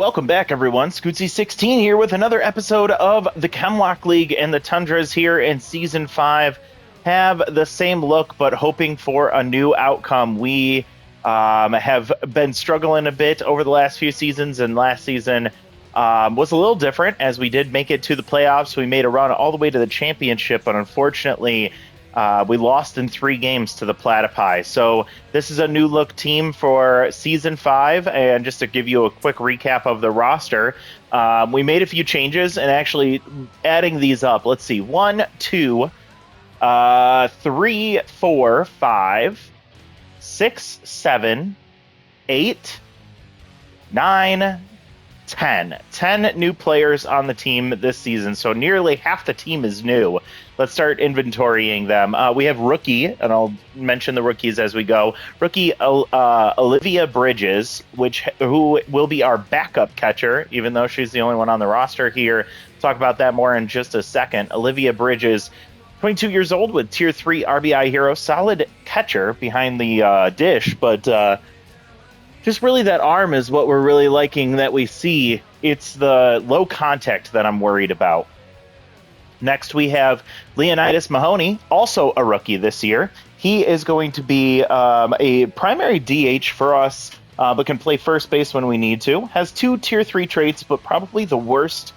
Welcome back, everyone. Scootsy16 here with another episode of the Chem Lock League, and the Tundras here in Season 5 have the same look, but hoping for a new outcome. We have been struggling a bit over the last few seasons, and last season was a little different as we did make it to the playoffs. We made a run all the way to the championship, but unfortunately, we lost in 3 games to the Platypi. So this is a new look team for Season 5. And just to give you a quick recap of the roster, we made a few changes and actually adding these up. Let's see. 1, 2, 3, 4, 5, 6, 7, 8, 9, 10. 10 new players on the team this season, so nearly half the team is new. Let's start inventorying them. We have rookie, and I'll mention the rookies as we go. Rookie Olivia Bridges, who will be our backup catcher, even though she's the only one on the roster here. Talk about that more in just a second. Olivia Bridges, 22 years old with Tier 3 RBI hero, solid catcher behind the dish, but just really that arm is what we're really liking that we see. It's the low contact that I'm worried about. Next, we have Leonidas Mahoney, also a rookie this year. He is going to be a primary DH for us, but can play first base when we need to. Has 2 Tier 3 traits, but probably the worst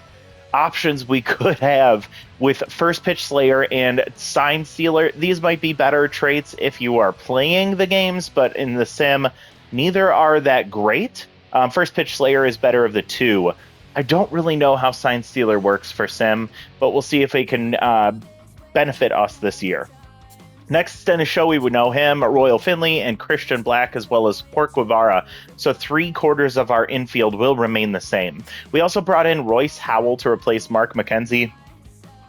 options we could have with First Pitch Slayer and Sign Stealer. These might be better traits if you are playing the games, but in the sim, neither are that great. First Pitch Slayer is better of the 2. I don't really know how Sign Stealer works for Sim, but we'll see if it can benefit us this year. Next, Dennis Shoei would know him, Royal Finley, and Christian Black, as well as Port Guevara. So 3/4 of our infield will remain the same. We also brought in Royce Howell to replace Mark McKenzie.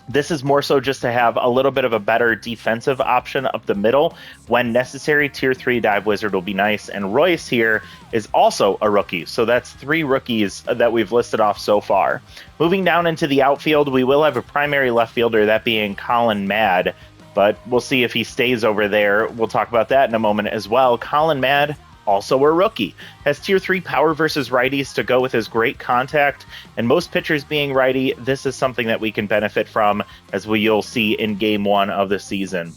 This is more so just to have a little bit of a better defensive option up the middle. When necessary, Tier 3 Dive Wizard will be nice. And Royce here is also a rookie. So that's 3 rookies that we've listed off so far. Moving down into the outfield, we will have a primary left fielder, that being Colin Mad. But we'll see if he stays over there. We'll talk about that in a moment as well. Colin Mad, also a rookie, has Tier 3 power versus righties to go with his great contact, and most pitchers being righty, this is something that we can benefit from, as you'll see in Game 1 of the season.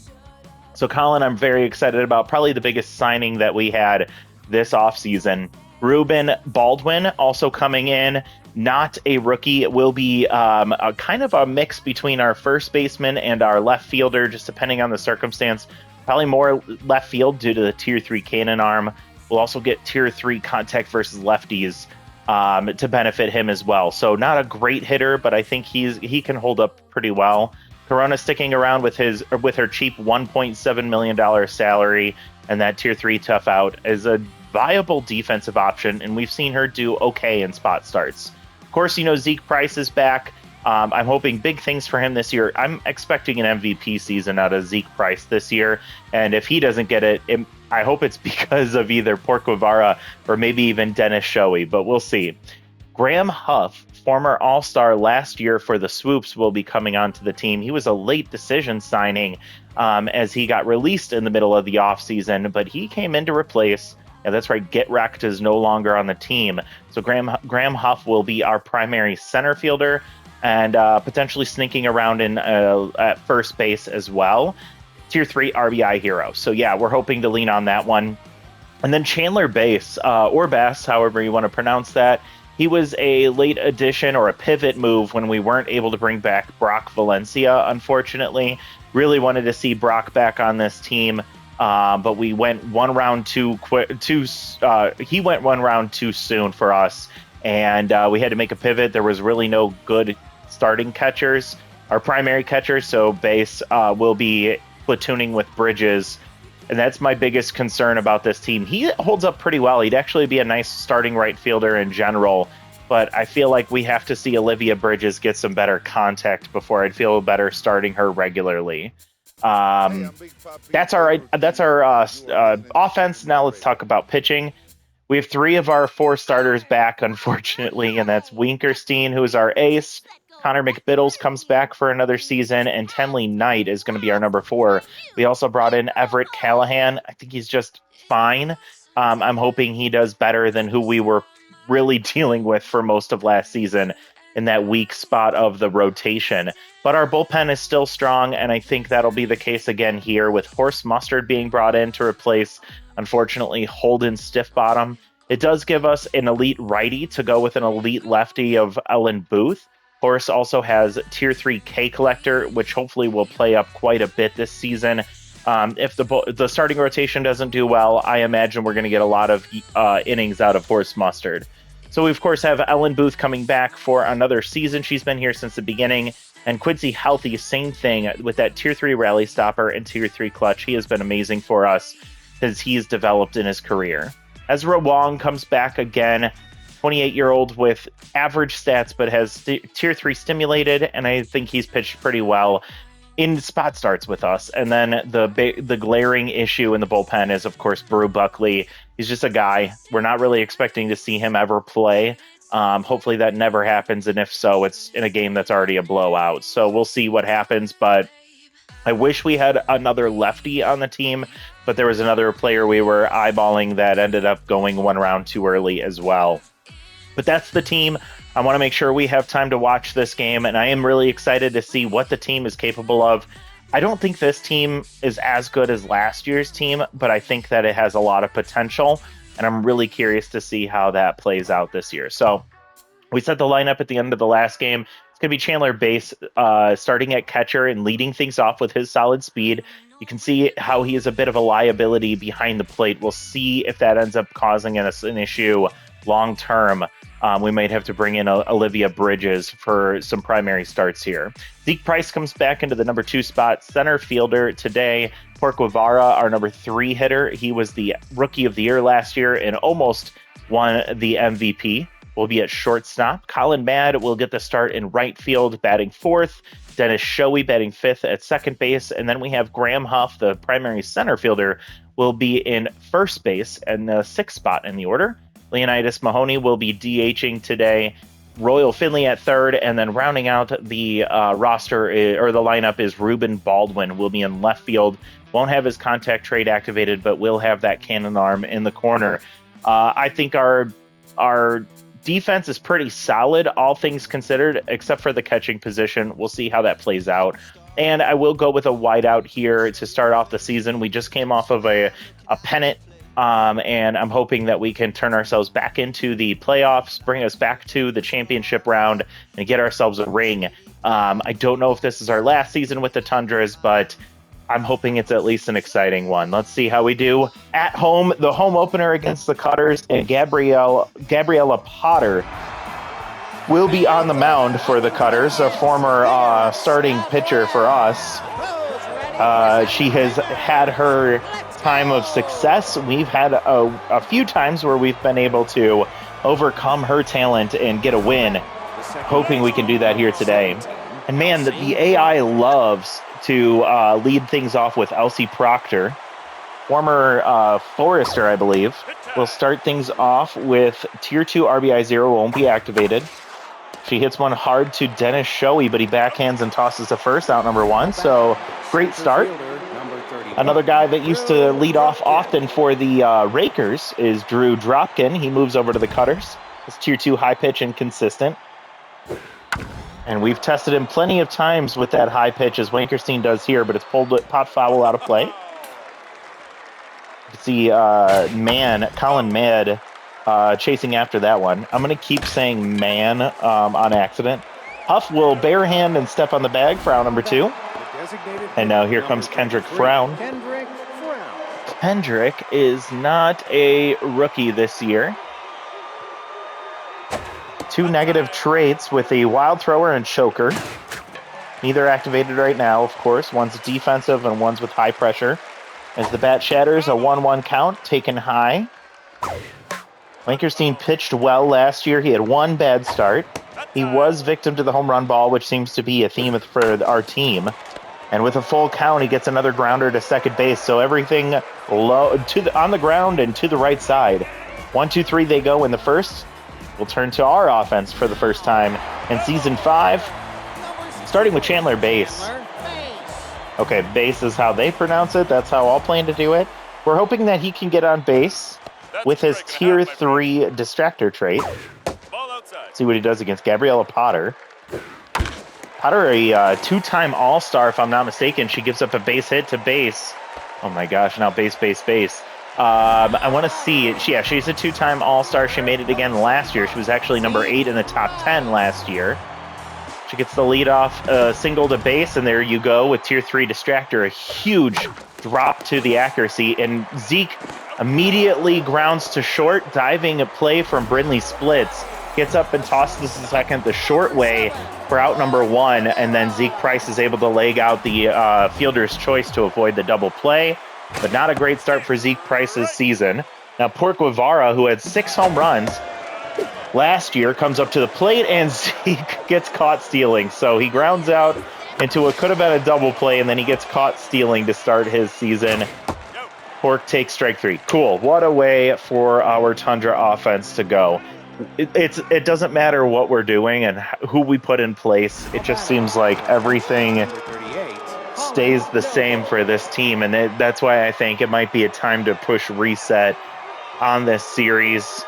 So Colin, I'm very excited about, probably the biggest signing that we had this offseason. Ruben Baldwin also coming in, not a rookie. It will be a kind of a mix between our first baseman and our left fielder, just depending on the circumstance. Probably more left field due to the Tier 3 cannon arm. We'll also get Tier 3 contact versus lefties to benefit him as well. So not a great hitter, but I think he can hold up pretty well. Corona sticking around with her cheap $1.7 million salary, and that Tier 3 tough out is a viable defensive option, and we've seen her do okay in spot starts. Of course, Zeke Price is back. I'm hoping big things for him this year. I'm expecting an MVP season out of Zeke Price this year, and if he doesn't get it, I hope it's because of either Port Guevara or maybe even Dennis Shoei, but we'll see. Graham Huff, former All-Star last year for the Swoops, will be coming onto the team. He was a late decision signing as he got released in the middle of the offseason, but he came in to replace. And that's right, Get Wrecked is no longer on the team. So Graham Huff will be our primary center fielder and potentially sneaking around in at first base as well. Tier 3 RBI hero. So yeah, we're hoping to lean on that one. And then Chandler Bass, or Bass, however you want to pronounce that. He was a late addition or a pivot move when we weren't able to bring back Brock Valencia, unfortunately. Really wanted to see Brock back on this team. But we went one round too quick. He went one round too soon for us, and we had to make a pivot. There was really no good starting catchers, our primary catcher. So Bass will be platooning with Bridges, and that's my biggest concern about this team. He holds up pretty well. He'd actually be a nice starting right fielder in general, but I feel like we have to see Olivia Bridges get some better contact before I'd feel better starting her regularly. That's our offense. Now let's talk about pitching. We have 3 of our 4 starters back, unfortunately, and that's Winkerstein, who is our ace. Connor McBiddles comes back for another season, and Tenley Knight is going to be our number 4. We also brought in Everett Callahan. I think he's just fine. I'm hoping he does better than who we were really dealing with for most of last season in that weak spot of the rotation. But our bullpen is still strong, and I think that'll be the case again here with Horse Mustard being brought in to replace, unfortunately, Holden Stiffbottom. It does give us an elite righty to go with an elite lefty of Ellen Booth. Horse also has Tier 3 K Collector, which hopefully will play up quite a bit this season. If the starting rotation doesn't do well, I imagine we're going to get a lot of innings out of Horse Mustard. So we, of course, have Ellen Booth coming back for another season. She's been here since the beginning. And Quincy Healthy, same thing with that Tier 3 rally stopper and Tier 3 clutch. He has been amazing for us as he's developed in his career. Ezra Wong comes back again, 28-year-old with average stats, but has Tier 3 stimulated, and I think he's pitched pretty well in spot starts with us. And then the glaring issue in the bullpen is, of course, Brew Buckley. He's just a guy. We're not really expecting to see him ever play. Hopefully that never happens, and if so, it's in a game that's already a blowout. So we'll see what happens, but I wish we had another lefty on the team, but there was another player we were eyeballing that ended up going one round too early as well. But that's the team. I want to make sure we have time to watch this game, and I am really excited to see what the team is capable of. I don't think this team is as good as last year's team, but I think that it has a lot of potential, and I'm really curious to see how that plays out this year. So we set the lineup at the end of the last game. It's going to be Chandler Bass starting at catcher and leading things off with his solid speed. You can see how he is a bit of a liability behind the plate. We'll see if that ends up causing us an issue long term. We might have to bring in Olivia Bridges for some primary starts here. Zeke Price comes back into the number 2 spot, center fielder today. Pork Guevara, our number 3 hitter. He was the Rookie of the Year last year and almost won the MVP. Will be at shortstop. Colin Madd will get the start in right field, batting 4th. Dennis Shoei batting 5th at second base. And then we have Graham Huff, the primary center fielder, will be in first base and the 6th spot in the order. Leonidas Mahoney will be DHing today. Royal Finley at third, and then rounding out the roster or the lineup is Ruben Baldwin. Will be in left field. Won't have his contact trade activated, but will have that cannon arm in the corner. I think our defense is pretty solid, all things considered, except for the catching position. We'll see how that plays out. And I will go with a wideout here to start off the season. We just came off of a pennant. And I'm hoping that we can turn ourselves back into the playoffs, bring us back to the championship round, and get ourselves a ring. I don't know if this is our last season with the Tundras, but I'm hoping it's at least an exciting one. Let's see how we do. At home, the home opener against the Cutters, and Gabriella Potter will be on the mound for the Cutters, a former starting pitcher for us. She has had her time of success. We've had a few times where we've been able to overcome her talent and get a win. Hoping we can do that here today. And man, the AI loves to lead things off with Elsie Proctor, former Forester, I believe. We'll start things off with Tier 2 RBI 0, won't be activated. She hits one hard to Dennis Shoei, but he backhands and tosses the first, out number 1. So great start. Another guy that used to lead off often for the Rakers is Drew Dropkin. He moves over to the Cutters. It's Tier 2 high pitch and consistent. And we've tested him plenty of times with that high pitch, as Wankerstein does here, but it's popped foul out of play. You can see Colin Madd chasing after that one. I'm going to keep saying man on accident. Huff will barehand and step on the bag for out number 2. And now here comes Kendrick Frown. Kendrick is not a rookie this year. 2 negative traits with a wild thrower and choker. Neither activated right now, of course. One's defensive and one's with high pressure. As the bat shatters, a 1-1 count, taken high. Wankerstein pitched well last year. He had one bad start. He was victim to the home run ball, which seems to be a theme for our team. And with a full count, he gets another grounder to second base. So everything low on the ground and to the right side. 1, 2, 3, they go in the first. We'll turn to our offense for the first time in Season 5, starting with Chandler Bass. Okay, Bass is how they pronounce it. That's how I'll plan to do it. We're hoping that he can get on base. with his tier 3 distractor trait. See what he does against Gabriella Potter. Potter, a two-time All-Star, if I'm not mistaken. She gives up a base hit to base. Oh my gosh, now base. I want to see, she's a two-time All-Star. She made it again last year. She was actually number 8 in the top 10 last year. She gets the lead-off single to base, and there you go with tier 3 distractor. A huge drop to the accuracy, and Zeke immediately grounds to short, diving a play from Brindley Splits. Gets up and tosses the second the short way for out number 1, and then Zeke Price is able to leg out the fielder's choice to avoid the double play. But not a great start for Zeke Price's season. Now, Port Guevara, who had 6 home runs last year, comes up to the plate, and Zeke gets caught stealing. So he grounds out into what could have been a double play, and then he gets caught stealing to start his season. Pork takes strike 3. Cool. What a way for our Tundra offense to go. It doesn't matter what we're doing and who we put in place. It just seems like everything stays the same for this team, and that's why I think it might be a time to push reset on this series.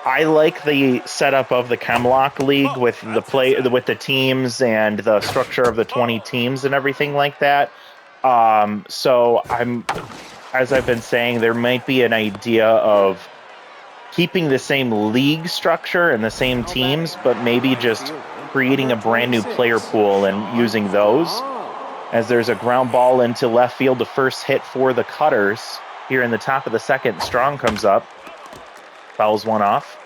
I like the setup of the Chem Lock League with the teams and the structure of the 20 teams and everything like that. So as I've been saying, there might be an idea of keeping the same league structure and the same teams, but maybe just creating a brand new player pool and using those. As there's a ground ball into left field, the first hit for the Cutters here in the top of the second. Strong comes up, fouls one off.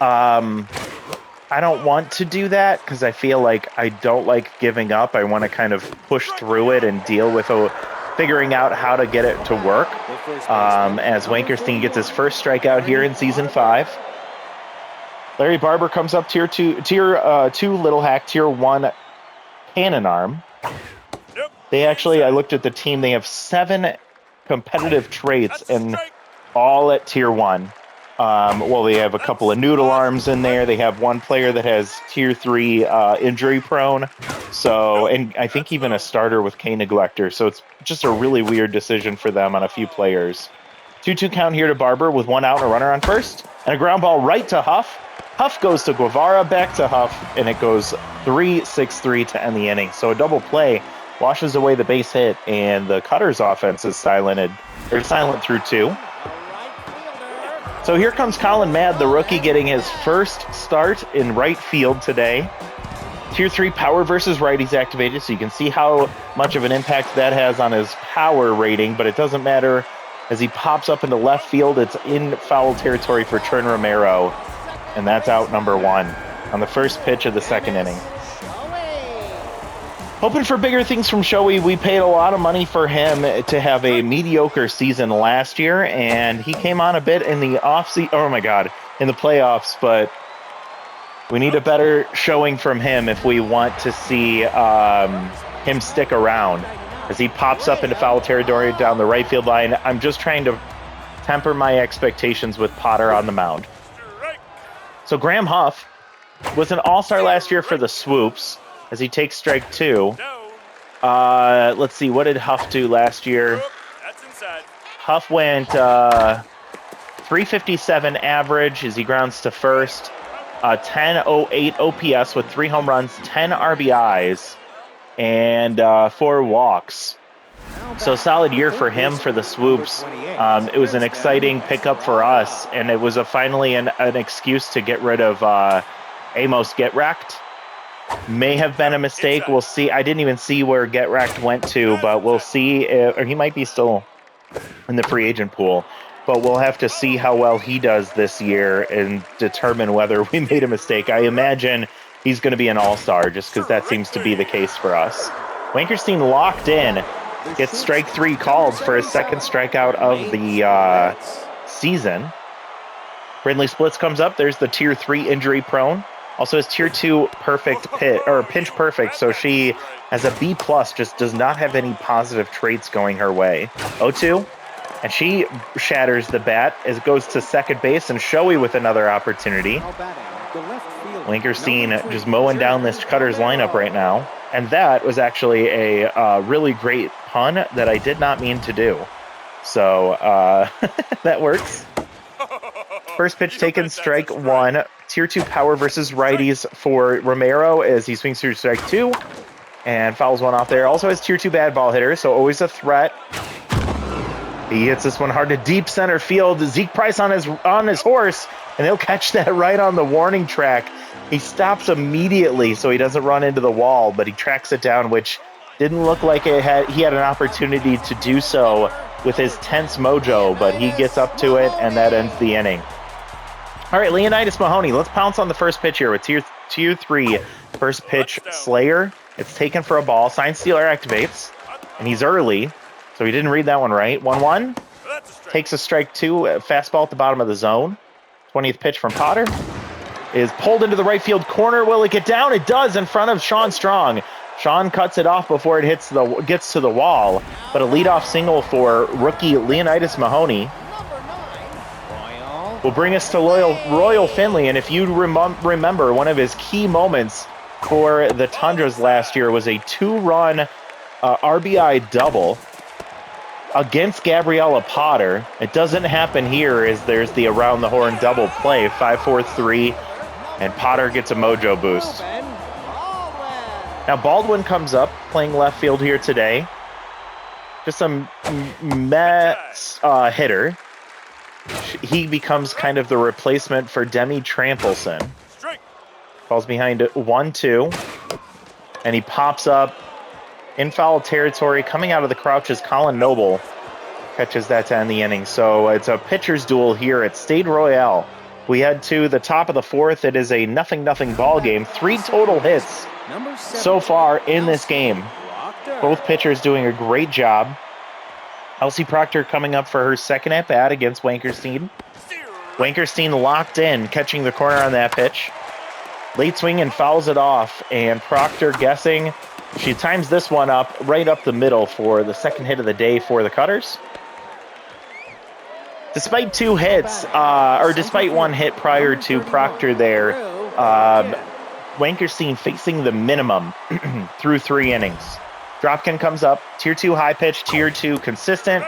I don't want to do that because I feel like I don't like giving up. I want to kind of push through it and deal with figuring out how to get it to work. As Wankerstein gets his first strikeout here in Season 5. Larry Barber comes up tier 2 Little Hack, tier 1 Cannon Arm. They actually, I looked at the team, they have 7 competitive traits and all at tier 1. Well, they have a couple of noodle arms in there. They have one player that has tier 3 injury prone. So, and I think even a starter with K neglector. So it's just a really weird decision for them on a few players. 2-2 count here to Barber with 1 out and a runner on first. And a ground ball right to Huff. Huff goes to Guevara, back to Huff, and it goes 3-6-3 to end the inning. So a double play washes away the base hit, and the Cutters offense is silent through 2. So here comes Colin Madd, the rookie, getting his first start in right field today. Tier 3 power versus righties activated, so you can see how much of an impact that has on his power rating, but it doesn't matter. As he pops up into left field, it's in foul territory for Tern Romero, and that's out number 1 on the first pitch of the second inning. Hoping for bigger things from Shoei. We paid a lot of money for him to have a mediocre season last year, and he came on a bit in the in the playoffs, but we need a better showing from him if we want to see him stick around. As he pops up into foul territory down the right field line, I'm just trying to temper my expectations with Potter on the mound. So Graham Huff was an all-star last year for the Swoops, as he takes strike 2. Let's see, what did Huff do last year? Huff went 357 average as he grounds to first. 1008 OPS with 3 home runs, 10 RBIs, and 4 walks. So solid year for him for the Swoops. It was an exciting pickup for us, and it was finally an excuse to get rid of Amos Getracht. May have been a mistake. We'll see. I didn't even see where Getracht went to, but we'll see. Or he might be still in the free agent pool. But we'll have to see how well he does this year and determine whether we made a mistake. I imagine he's going to be an all-star just because that seems to be the case for us. Wankerstein locked in. Gets strike 3 called for his second strikeout of the season. Brindley Splits comes up. There's the tier 3 injury prone. Also has tier 2 pinch perfect, so she, as a B+, just does not have any positive traits going her way. 0-2, and she shatters the bat as it goes to second base, and Shoei with another opportunity. Wankerstein just mowing down this Cutters lineup right now, and that was actually a really great pun that I did not mean to do. So that works. First pitch taken, strike one. Tier 2 power versus righties for Romero as he swings through strike two and fouls one off there. Also has tier 2 bad ball hitter, so always a threat. He hits this one hard to deep center field. Zeke Price on his horse, and they'll catch that right on the warning track. He stops immediately so he doesn't run into the wall, but he tracks it down, which didn't look like he had an opportunity to do so with his tense mojo, but he gets up to it, and that ends the inning. All right, Leonidas Mahoney, let's pounce on the first pitch here with tier 3 first pitch Slayer. It's taken for a ball. Sign Stealer activates, and he's early, so he didn't read that one right. 1-1. Takes a strike two. Fastball at the bottom of the zone. 20th pitch from Potter is pulled into the right field corner. Will it get down? It does in front of Sean Strong. Sean cuts it off before it gets to the wall, but a leadoff single for rookie Leonidas Mahoney will bring us to Royal Finley. And if you remember, one of his key moments for the Tundras last year was a 2-run RBI double against Gabriella Potter. It doesn't happen here as there's the around the horn double play, 5-4-3, and Potter gets a mojo boost. Now Baldwin comes up playing left field here today. Just a Mets hitter. He becomes kind of the replacement for Demi Trampelson. Falls behind 1-2, and he pops up in foul territory. Coming out of the crouch is Colin Noble. Catches that to end the inning. So it's a pitcher's duel here at Stade Royale. We head to the top of the fourth. It is a 0-0 ball game. 3 total hits so far in this game. Both pitchers doing a great job. Elsie Proctor coming up for her second at-bat against Wankerstein. Wankerstein locked in, catching the corner on that pitch. Late swing and fouls it off, and Proctor guessing. She times this one up right up the middle for the second hit of the day for the Cutters. Despite 2 hits, or despite 1 hit prior to Proctor there, Wankerstein facing the minimum through 3 innings. Dropkin comes up, tier 2 high pitch, tier 2 consistent,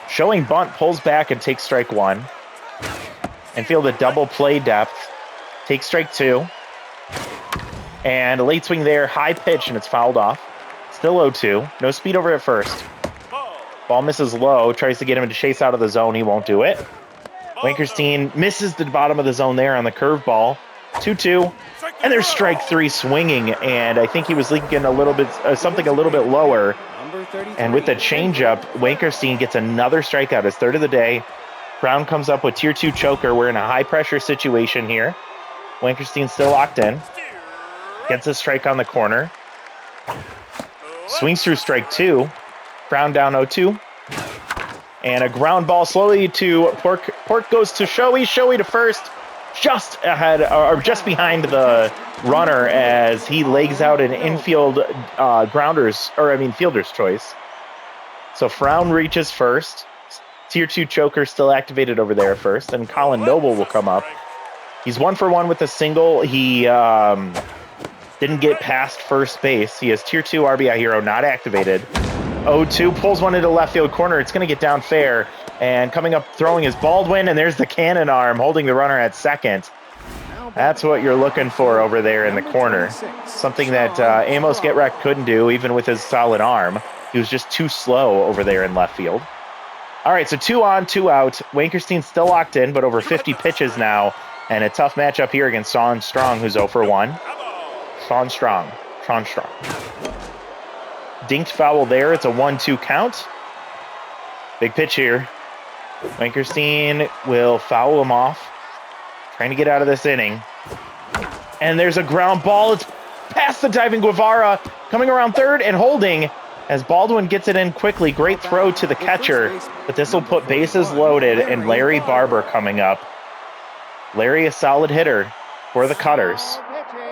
showing bunt, pulls back and takes strike 1. And field a double play depth, takes strike 2. And a late swing there, high pitch, and it's fouled off. Still 0-2, no speed over at first. Ball misses low, tries to get him to chase out of the zone, he won't do it. Wankerstein misses the bottom of the zone there on the curveball. 2-2. And there's strike 3 swinging, and I think he was thinking a little bit something a little bit lower. And with the changeup, Wankerstein gets another strikeout, his third of the day. Brown comes up with tier 2 choker. We're in a high pressure situation here. Wankerstein still locked in. Gets a strike on the corner. Swings through strike 2. Brown down 0-2. And a ground ball slowly to Pork. Pork goes to Shoei. Shoei to first. Just ahead, or just behind the runner as he legs out an infield fielder's choice. So Frown reaches first. Tier 2 choker still activated over there first, and Colin Noble will come up. He's 1 for 1 with a single. He didn't get past first base. He has tier 2 RBI hero not activated. 0-2, pulls one into left field corner. It's going to get down fair. And coming up throwing is Baldwin, and there's the cannon arm holding the runner at second. That's what you're looking for over there in the corner. Something that Amos Getrek couldn't do, even with his solid arm. He was just too slow over there in left field. All right, so 2 on, 2 out. Wankerstein's still locked in, but over 50 pitches now. And a tough matchup here against Sean Strong, who's 0 for 1. Sean Strong. Dinked foul there. It's a 1-2 count. Big pitch here. Wankerstein will foul him off. Trying to get out of this inning. And there's a ground ball. It's past the diving Guevara. Coming around third and holding as Baldwin gets it in quickly. Great throw to the catcher. But this will put bases loaded and Larry Barber coming up. Larry, a solid hitter for the Cutters.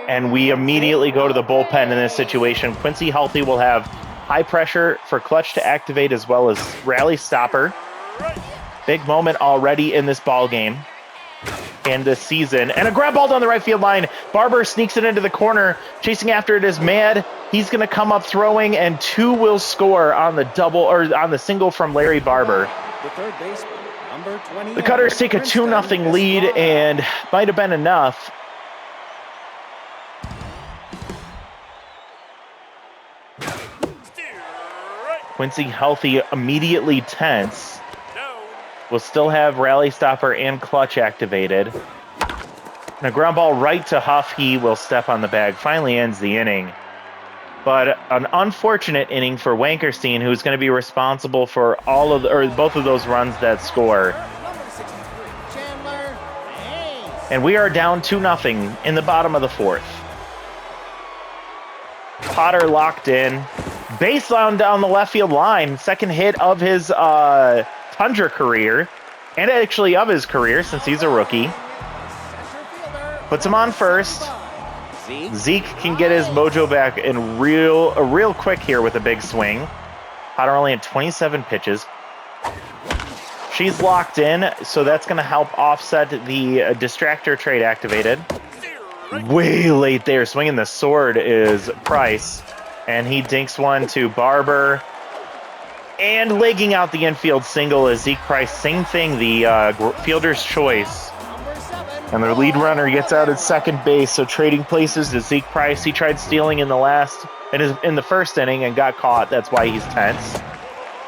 And we immediately go to the bullpen in this situation. Quincy Healthy will have high pressure for clutch to activate as well as rally stopper. Big moment already in this ball game and this season. And a grab ball down the right field line. Barber sneaks it into the corner. Chasing after it is Mad. He's going to come up throwing, and 2 will score on the double or on the single from Larry Barber. the third baseman, number 20. The Cutters take a 2-0 lead, and might have been enough. Quincy healthy, immediately tense. Will still have rally stopper and clutch activated. And a ground ball right to Huff. He will step on the bag. Finally ends the inning. But an unfortunate inning for Wankerstein, who's going to be responsible for both of those runs that score. And we are down 2-0 in the bottom of the fourth. Potter locked in. Baseline down the left field line. Second hit of his Tundra career. And actually of his career, since he's a rookie. Puts him on first. Zeke can get his mojo back in real quick here with a big swing. Potter only had 27 pitches. She's locked in, so that's going to help offset the distractor trade activated. Way late there. Swinging the sword is Price. And he dinks one to Barber. And legging out the infield single is Zeke Price. Same thing, the fielder's choice. And their lead runner gets out at second base, so trading places to Zeke Price. He tried stealing in the first inning and got caught. That's why he's tense.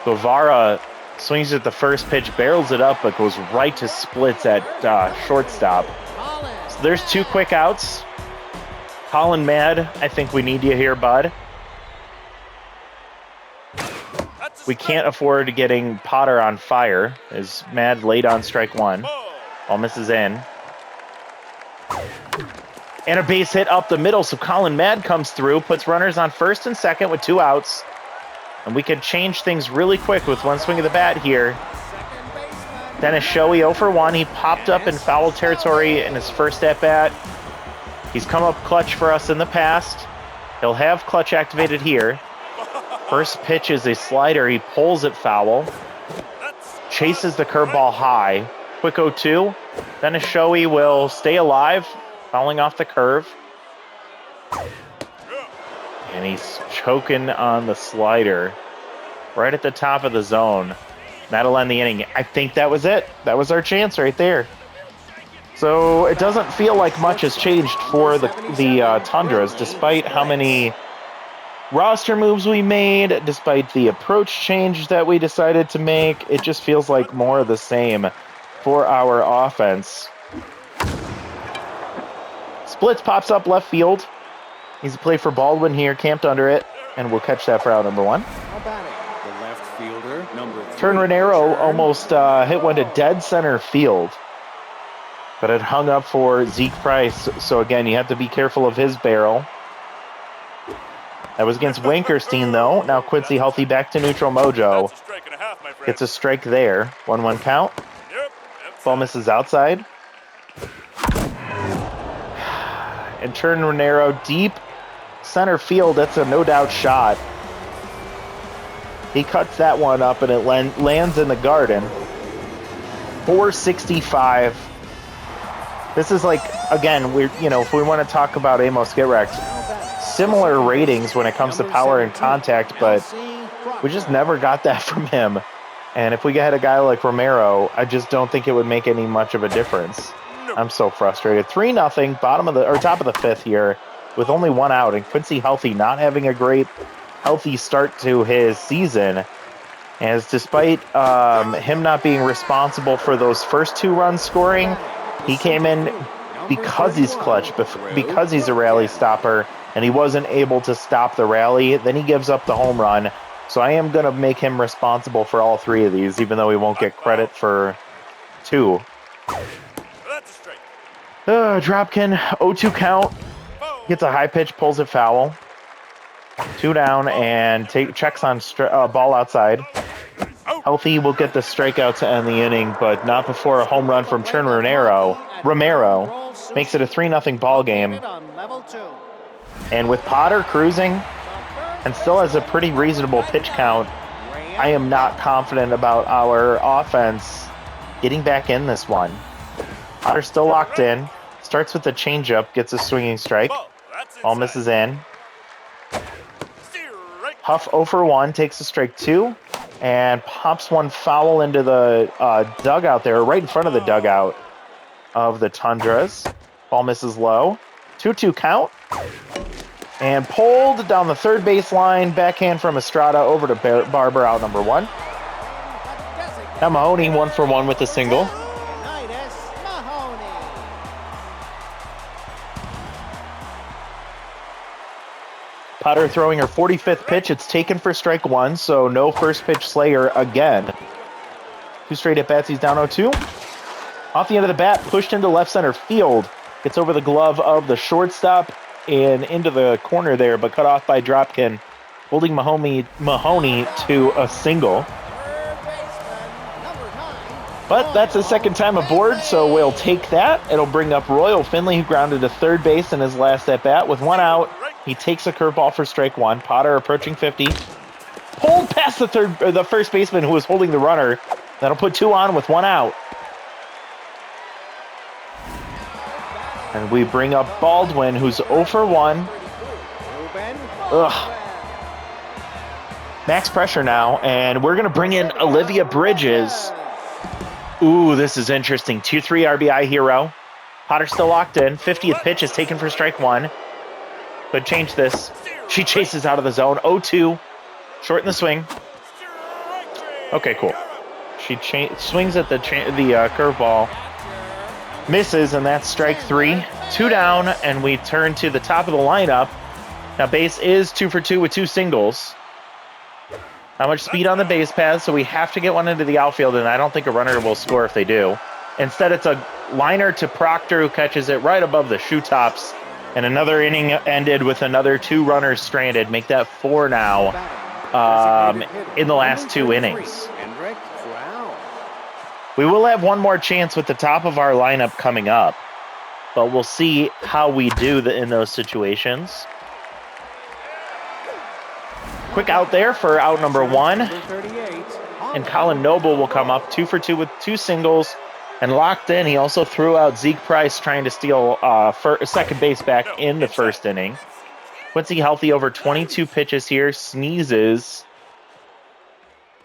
Guevara swings at the first pitch, barrels it up, but goes right to splits at shortstop. So there's 2 quick outs. Colin Mad, I think we need you here, bud. We can't afford getting Potter on fire, as Mad laid on strike 1. Ball misses in. And a base hit up the middle, so Colin Mad comes through, puts runners on first and second with 2 outs. And we can change things really quick with one swing of the bat here. Dennis Shoei 0 for 1. He popped up in foul territory in his first at-bat. He's come up clutch for us in the past. He'll have clutch activated here. First pitch is a slider. He pulls it foul. Chases the curveball high. Quick 0-2. Dennis Shoei will stay alive, fouling off the curve. And he's choking on the slider right at the top of the zone. That'll end the inning. I think that was it. That was our chance right there. So it doesn't feel like much has changed for the Tundras, despite how many roster moves we made, despite the approach change that we decided to make. It just feels like more of the same for our offense. Splits pops up left field. He's a play for Baldwin here, camped under it, and we'll catch that for out number 1. The left fielder, number 3. Turn Renero almost hit one to dead center field, but it hung up for Zeke Price. So again, you have to be careful of his barrel. That was against Wankerstein, though. Now Quincy healthy, back to neutral mojo. Gets a strike there. 1-1 count. Ball misses outside. And Turn Renero deep center field. That's a no-doubt shot. He cuts that one up, and it lands in the garden. 465. This is like, again, if we want to talk about Amos Gitrect, similar ratings when it comes to power and contact, but we just never got that from him. And if we had a guy like Romero, I just don't think it would make any much of a difference. I'm so frustrated. 3-0, top of the 5th here, with only 1 out, and Quincy healthy, not having a great healthy start to his season. As despite him not being responsible for those first 2 runs scoring, he came in because he's clutch, because he's a rally stopper, and he wasn't able to stop the rally. Then he gives up the home run. So I am going to make him responsible for all 3 of these, even though he won't get credit for 2. Dropkin, 0-2 count. Gets a high pitch, pulls it foul. 2 down, and checks on ball outside. Healthy will get the strikeout to end the inning, but not before a home run from Turn Romero makes it a 3-0 ball game. And with Potter cruising and still has a pretty reasonable pitch count, I am not confident about our offense getting back in this one. Potter still locked in. Starts with the changeup, gets a swinging strike. Ball misses in. Huff 0 for 1, takes a strike 2. and pops one foul into the dugout there, right in front of the dugout of the Tundras. Ball misses low. 2-2 count. And pulled down the third baseline. Backhand from Estrada over to Barber, out number 1. Now Mahoney 1 for 1 with a single. Potter throwing her 45th pitch. It's taken for strike 1, so no first pitch slayer again. 2 straight at bats. He's down 0-2. Off the end of the bat, pushed into left center field. Gets over the glove of the shortstop and into the corner there, but cut off by Dropkin, holding Mahoney to a single. But that's his second time aboard, so we'll take that. It'll bring up Royal Finley, who grounded to third base in his last at-bat. With 1 out, he takes a curveball for strike 1. Potter approaching 50. Pulled past the first baseman who was holding the runner. That'll put 2 on with 1 out. And we bring up Baldwin, who's 0 for 1. Ugh. Max pressure now, and we're going to bring in Olivia Bridges. Ooh, this is interesting. 2-3 RBI hero. Potter still locked in. 50th pitch is taken for strike 1. Could change this. She chases out of the zone. 0-2. Short in the swing. Okay, cool. She swings at the curveball. Misses, and that's strike 3. 2 down, and we turn to the top of the lineup. Now, base is 2 for 2 with 2 singles. Not much speed on the base path, so we have to get one into the outfield, and I don't think a runner will score if they do. Instead, it's a liner to Proctor, who catches it right above the shoe tops, and another inning ended with another 2 runners stranded. Make that 4 now in the last 2 innings. We will have one more chance with the top of our lineup coming up, but we'll see how we do in those situations. Quick out there for out number 1. And Colin Noble will come up 2 for 2 with 2 singles and locked in. He also threw out Zeke Price trying to steal second base back in the first inning. Quincy healthy over 22 pitches here. Sneezes.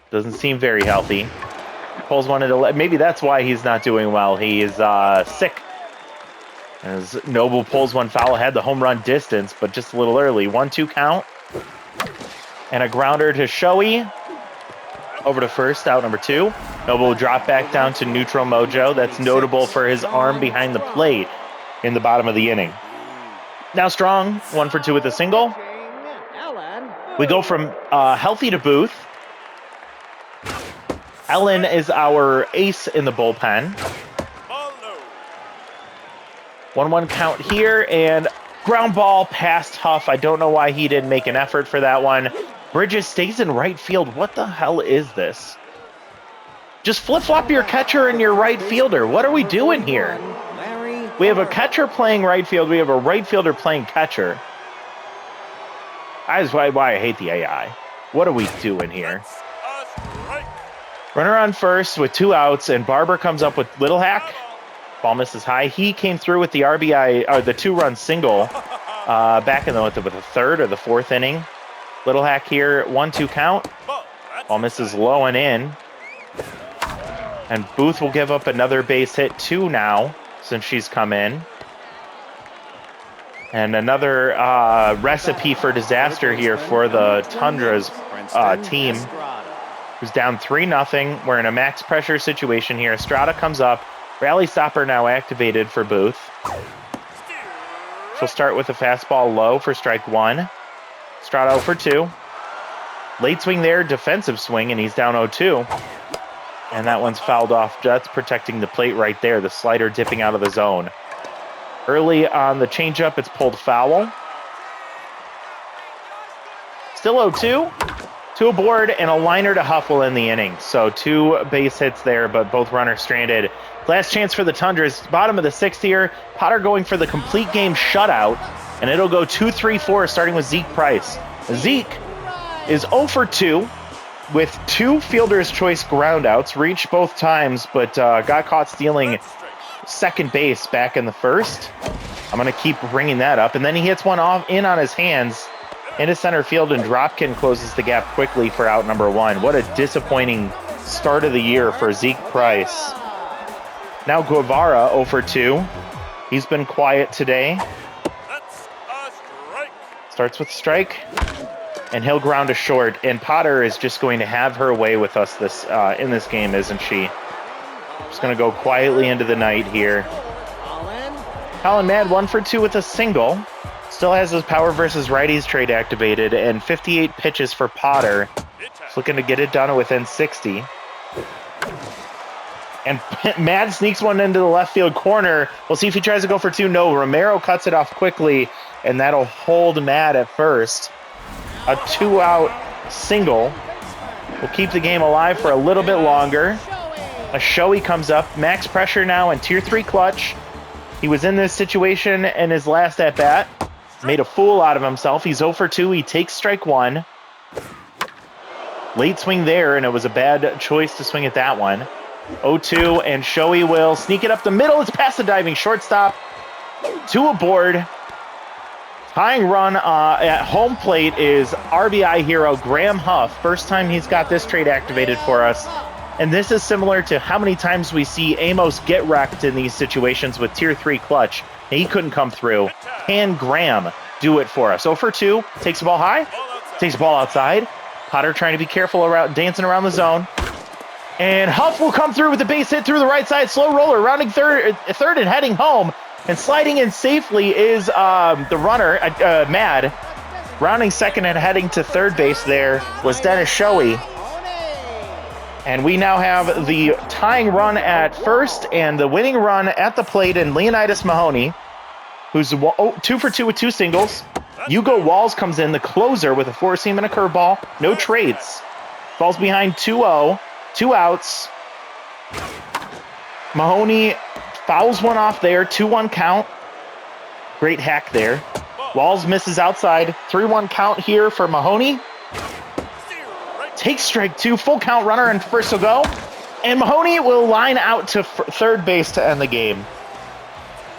Doesn't seem very healthy. Pulls one into maybe that's why he's not doing well. He is sick. As Noble pulls one foul ahead, the home run distance, but just a little early. 1-2 count. And a grounder to Shoei. Over to first, out number 2. Noble will drop back down to neutral mojo. That's notable for his arm behind the plate in the bottom of the inning. Now Strong, 1 for 2 with a single. We go from healthy to Booth. Ellen is our ace in the bullpen. 1-1 count here, and ground ball past Huff. I don't know why he didn't make an effort for that one. Bridges stays in right field. What the hell is this? Just flip-flop your catcher and your right fielder. What are we doing here? We have a catcher playing right field. We have a right fielder playing catcher. That is why I hate the AI. What are we doing here? Runner on first with 2 outs, and Barber comes up with Little Hack. Ball misses high. He came through with the RBI, or the 2-run single, back in with the 3rd or the 4th inning. Little Hack here, 1-2 count. Ball misses low and in. And Booth will give up another base hit, 2 now, since she's come in. And another recipe for disaster here for the Tundra's team, who's down 3-0. We're in a max pressure situation here. Estrada comes up. Rally stopper now activated for Booth. She'll start with a fastball low for strike 1. Estrada 0 for 2. Late swing there, defensive swing, and he's down 0-2. And that one's fouled off. That's protecting the plate right there. The slider dipping out of the zone. Early on the changeup, it's pulled foul. Still 0-2. 2 aboard, and a liner to Huff will end the inning. So 2 base hits there, but both runners stranded. Last chance for the Tundras. Bottom of the 6th here. Potter going for the complete game shutout, and it'll go 2-3-4, starting with Zeke Price. Zeke is 0 for 2 with 2 fielder's choice groundouts. Reached both times, but got caught stealing second base back in the first. I'm going to keep bringing that up. And then he hits one off in on his hands into center field, and Dropkin closes the gap quickly for out number 1. What a disappointing start of the year for Zeke Price. Now Guevara 0 for 2. He's been quiet today. That's a strike. Starts with strike, and he'll ground a short. And Potter is just going to have her way with us this in this game, isn't she? Just going to go quietly into the night here. Colin Mad 1 for 2 with a single. Still has his power versus righties trade activated, and 58 pitches for Potter. He's looking to get it done within 60. And Mad sneaks one into the left field corner. We'll see if he tries to go for 2. No, Romero cuts it off quickly, and that'll hold Mad at first. A 2-out single will keep the game alive for a little bit longer. A Shoei comes up. Max pressure now in Tier 3 clutch. He was in this situation in his last at-bat. Made a fool out of himself. He's 0 for 2. He takes strike 1. Late swing there, and it was a bad choice to swing at that one. 0-2, and Shoei will sneak it up the middle. It's past the diving shortstop. 2 aboard. Tying run at home plate is RBI hero Graham Huff. First time he's got this trade activated for us. And this is similar to how many times we see Amos get wrecked in these situations with Tier 3 clutch. He couldn't come through. Can Graham do it for us? 0 for 2. Takes the ball high. Takes the ball outside. Potter trying to be careful around, dancing around the zone. And Huff will come through with a base hit through the right side. Slow roller, rounding third and heading home. And sliding in safely is the runner, Mad. Rounding second and heading to third base there was Dennis Shoei. And we now have the tying run at first and the winning run at the plate in Leonidas Mahoney, who's 2 for 2 with 2 singles. Hugo Walls comes in, the closer, with a 4-seam and a curveball. No trades. Falls behind 2-0. 2 outs. Mahoney fouls one off there. 2-1 count. Great hack there. Walls misses outside. 3-1 count here for Mahoney. Takes strike 2. Full count runner and first will go. And Mahoney will line out to third base to end the game.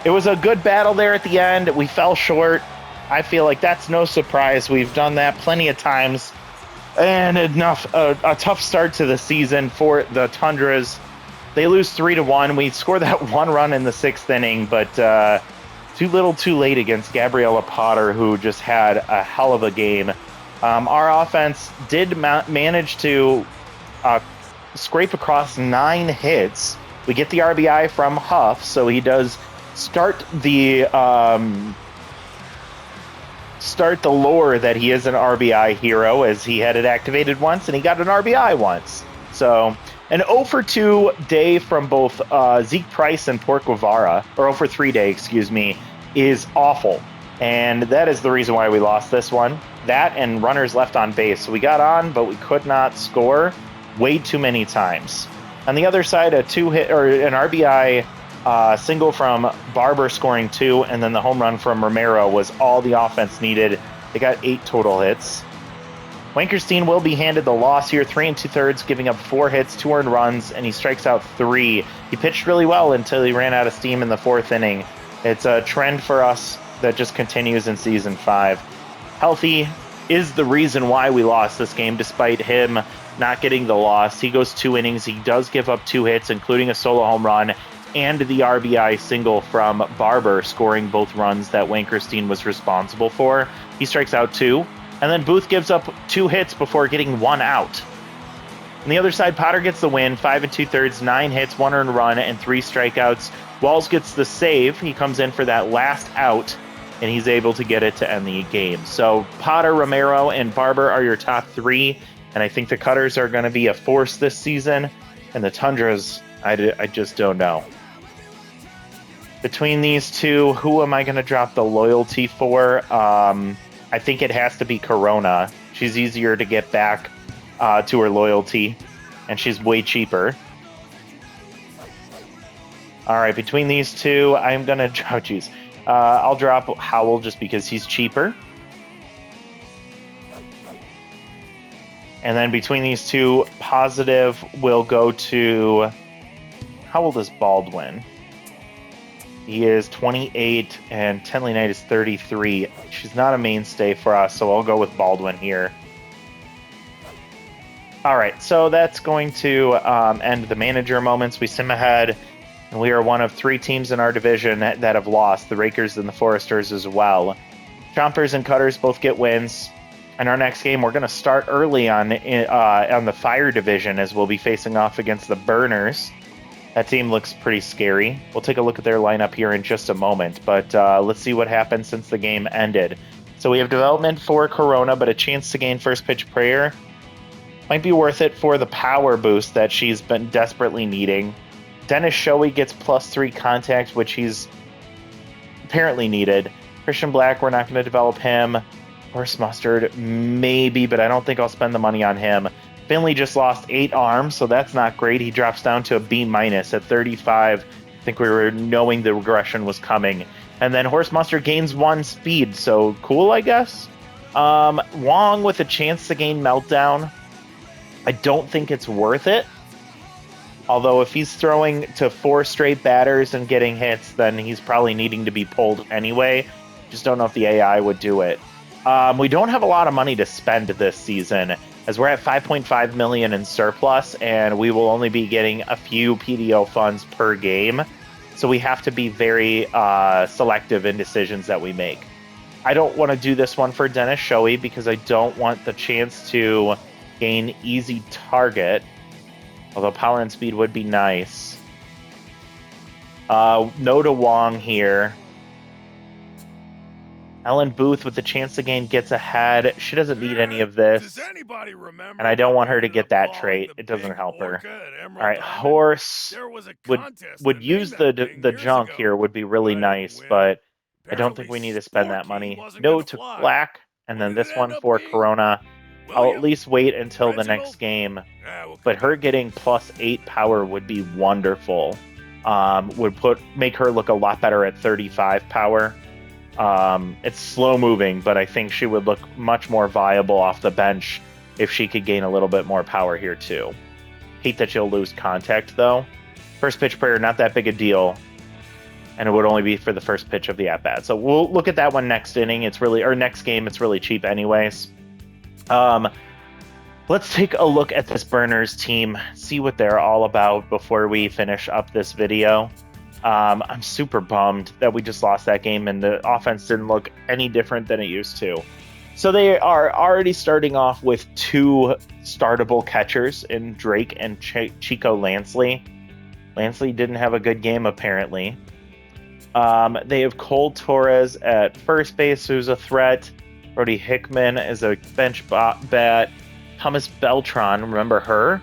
It was a good battle there at the end. We fell short. I feel like that's no surprise. We've done that plenty of times. And a tough start to the season for the Tundras. They lose 3-1. We score that 1 run in the 6th inning, but too little too late against Gabriella Potter, who just had a hell of a game. Our offense did manage to scrape across 9 hits. We get the RBI from Huff, so he does start the lore that he is an RBI hero, as he had it activated once and he got an RBI once. So an 0 for 2 day from both Zeke Price and Port Guevara, or 0 for 3 day, excuse me, is awful. And that is the reason why we lost this one. That and runners left on base. So we got on, but we could not score way too many times. On the other side, a 2-hit or an RBI single from Barber scoring 2, and then the home run from Romero was all the offense needed. They got 8 total hits. Wankerstein will be handed the loss here, 3 2/3, giving up 4 hits, 2 earned runs, and he strikes out 3. He pitched really well until he ran out of steam in the 4th inning. It's a trend for us that just continues in Season 5. Healthy is the reason why we lost this game, despite him not getting the loss. He goes 2 innings. He does give up 2 hits, including a solo home run and the RBI single from Barber, scoring both runs that Wankerstein was responsible for. He strikes out 2, and then Booth gives up 2 hits before getting 1 out. On the other side, Potter gets the win, 5 2/3, 9 hits, 1 earned run, and 3 strikeouts. Walls gets the save. He comes in for that last out, and he's able to get it to end the game. So Potter, Romero, and Barber are your top 3, and I think the Cutters are going to be a force this season, and the Tundras, I just don't know. Between these two, who am I going to drop the loyalty for? I think it has to be Corona. She's easier to get back to her loyalty, and she's way cheaper. All right, between these two, I'm going to... I'll drop Howell just because he's cheaper. And then between these two, positive will go to... How old is Baldwin? He is 28, and Tenley Knight is 33. She's not a mainstay for us, so I'll go with Baldwin here. All right, so that's going to end the manager moments. We sim ahead, and we are one of 3 teams in our division that have lost, the Rakers and the Foresters as well. Chompers and Cutters both get wins. In our next game, we're going to start early on the Fire division, as we'll be facing off against the Burners. That team looks pretty scary. We'll take a look at their lineup here in just a moment, but let's see what happened since the game ended. So we have development for Corona, but a chance to gain first pitch prayer. Might be worth it for the power boost that she's been desperately needing. Dennis Shoei gets +3 contact, which he's apparently needed. Christian Black, we're not going to develop him. Horse Mustard, maybe, but I don't think I'll spend the money on him. Finley just lost 8 arms, so that's not great. He drops down to a B- at 35. I think we were knowing the regression was coming. And then Horse Mustard gains 1 speed, so cool, I guess. Wong with a chance to gain Meltdown. I don't think it's worth it. Although if he's throwing to 4 straight batters and getting hits, then he's probably needing to be pulled anyway. Just don't know if the AI would do it. We don't have a lot of money to spend this season, as we're at 5.5 million in surplus, and we will only be getting a few PDO funds per game. So we have to be very selective in decisions that we make. I don't want to do this one for Dennis Shoei because I don't want the chance to gain easy target. Although power and speed would be nice. No to Wong here. Ellen Booth with the chance to gain gets ahead. She doesn't need any of this. And I don't want her to get that trait. It doesn't help her. All right, Horse would use the junk here would be really nice, but I don't think we need to spend that money. No to Black, and then this one for Corona. I'll at least wait until the next game, but her getting +8 power would be wonderful. Would make her look a lot better at 35 power. It's slow moving, but I think she would look much more viable off the bench if she could gain a little bit more power here too. Hate that she'll lose contact though. First pitch prayer, not that big a deal. And it would only be for the first pitch of the at-bat. So we'll look at that one next inning. Next game, it's really cheap anyways. Let's take a look at this Burners team, see what they're all about before we finish up this video. I'm super bummed that we just lost that game and the offense didn't look any different than it used to. So they are already starting off with 2 startable catchers in Drake and Chico Lansley. Lansley didn't have a good game apparently. They have Cole Torres at first base, who's a threat. Brody Hickman is a bench bat. Thomas Beltran, remember her?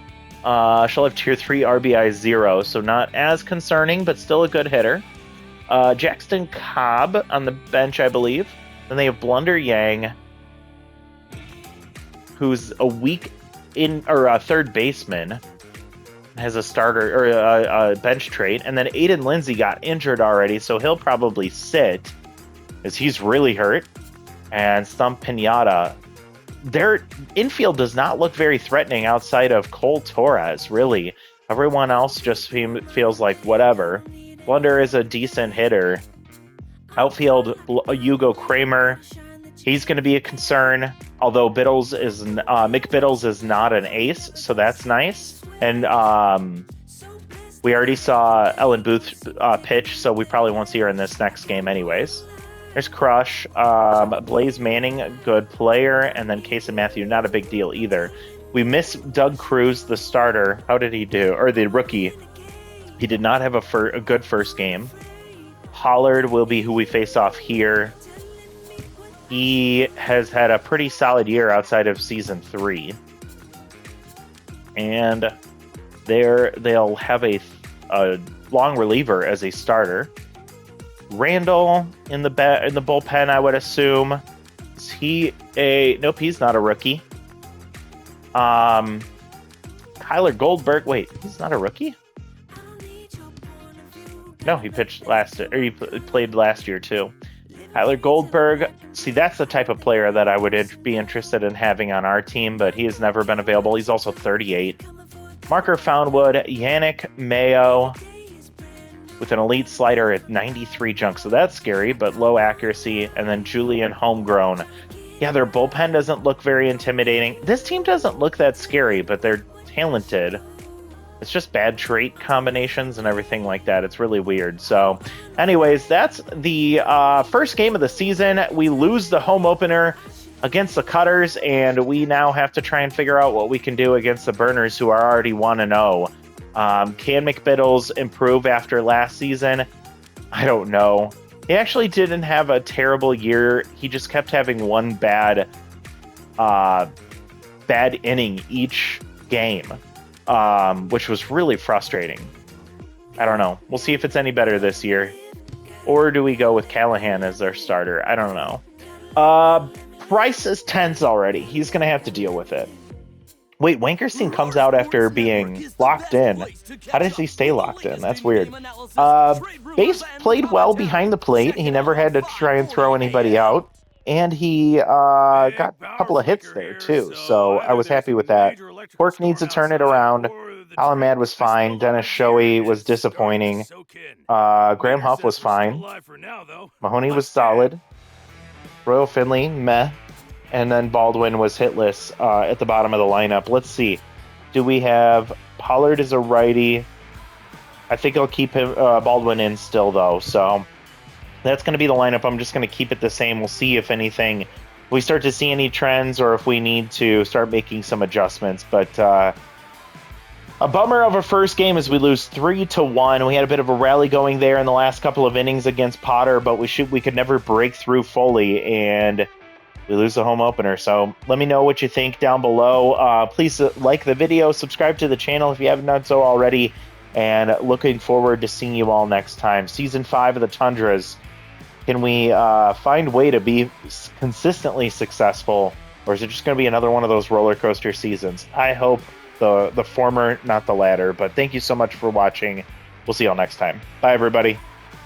She'll have tier 3 RBI 0, so not as concerning, but still a good hitter. Jackson Cobb on the bench, I believe. Then they have Blunder Yang, who's a third baseman, has a starter or a bench trait. And then Aiden Lindsay got injured already, so he'll probably sit, as he's really hurt. And Stump Pinata. Their infield does not look very threatening outside of Cole Torres, really. Everyone else just feels like whatever. Blunder is a decent hitter. Outfield, Hugo Kramer. He's going to be a concern, although Mick Biddles is not an ace, so that's nice. And we already saw Ellen Booth pitch, so we probably won't see her in this next game anyways. There's Crush, Blaze Manning, a good player, and then Case and Matthew, not a big deal either. We miss Doug Cruz, the starter. How did he do? Or the rookie. He did not have a good first game. Pollard will be who we face off here. He has had a pretty solid year outside of Season 3. And they'll have a long reliever as a starter. Randall in the bullpen, I would assume. Is he nope, he's not a rookie. Kyler Goldberg, wait, he's not a rookie? No, he pitched he played last year too. Kyler Goldberg, see, that's the type of player that I would be interested in having on our team, but he has never been available. He's also 38. Marker Foundwood, Yannick Mayo. with an elite slider at 93 junk. So that's scary, but low accuracy. And then Julian Homegrown. Yeah, their bullpen doesn't look very intimidating. This team doesn't look that scary, but they're talented. It's just bad trait combinations and everything like that. It's really weird. So anyways, that's the first game of the season. We lose the home opener against the Cutters, and we now have to try and figure out what we can do against the Burners, who are already 1-0. Can McBiddles improve after last season? I don't know. He actually didn't have a terrible year. He just kept having one bad inning each game, which was really frustrating. I don't know. We'll see if it's any better this year. Or do we go with Callahan as their starter? I don't know. Price is tense already. He's going to have to deal with it. Wait, Wankerstein comes out after being locked in. How does he stay locked in? That's weird. Base played well behind the plate. He never had to try and throw anybody out. And he got a couple of hits there, too. So I was happy with that. Pork needs to turn it around. Alan Mad was fine. Dennis Shoei was disappointing. Graham Huff was fine. Mahoney was solid. Royal Finley, meh. And then Baldwin was hitless at the bottom of the lineup. Let's see. Do we have Pollard as a righty? I think I'll keep him, Baldwin in still, though. So that's going to be the lineup. I'm just going to keep it the same. We'll see if anything, if we start to see any trends or if we need to start making some adjustments. But a bummer of a first game as we lose 3-1. We had a bit of a rally going there in the last couple of innings against Potter, but we could never break through fully, and we lose the home opener. So let me know what you think down below. Please like the video, subscribe to the channel if you haven't done so already, and looking forward to seeing you all next time. Season 5 of the Tundras. Can we find a way to be consistently successful, or is it just going to be another one of those roller coaster seasons? I hope the former, not the latter. But thank you so much for watching. We'll see you all next time. Bye, everybody.